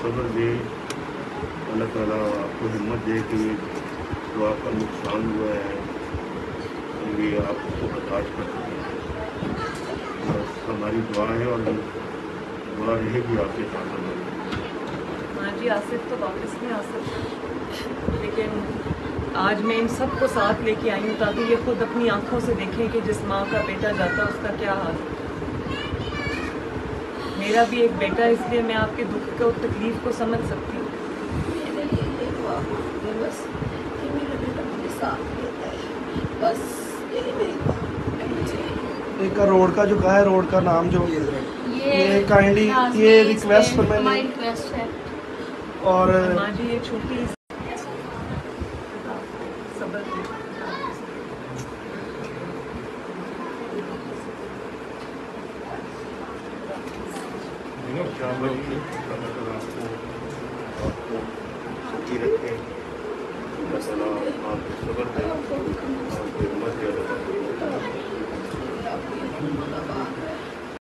صبر دے، اللہ تعالیٰ آپ کو ہمت دے کہ جو آپ کا نقصان ہوا ہے یہ آپ کو برداشت کر سکیں. بس ہماری دعا ہے اور دعا رہے گی آپ کے ساتھ ہماری. ہاں جی، آصف تو واپس نہیں آ سکتا، لیکن آج میں ان سب کو ساتھ لے کے آئی ہوں تاکہ یہ خود اپنی آنکھوں سے دیکھیں کہ جس ماں کا بیٹا جاتا ہے اس کا کیا حال ہے. میرا بھی ایک بیٹا ہے، اس لیے میں آپ کے دکھ کو تکلیف کو سمجھ سکتی ہوں. میرے لیے یہ دعا مانگے بس کہ میرا بیٹا مجھے ساتھ دیتا ہے، بس یہی میری دعا. ایک روڈ کا جو کہا ہے، روڈ کا نام جو یہ کائنڈلی یہ ریکویسٹ پر میں نے ہے اور ماں جی یہ چھوٹی صبر آپ کو سچی رکھے، اللہ تعالیٰ آپ کو صبر دے، آپ کو ہمت دے.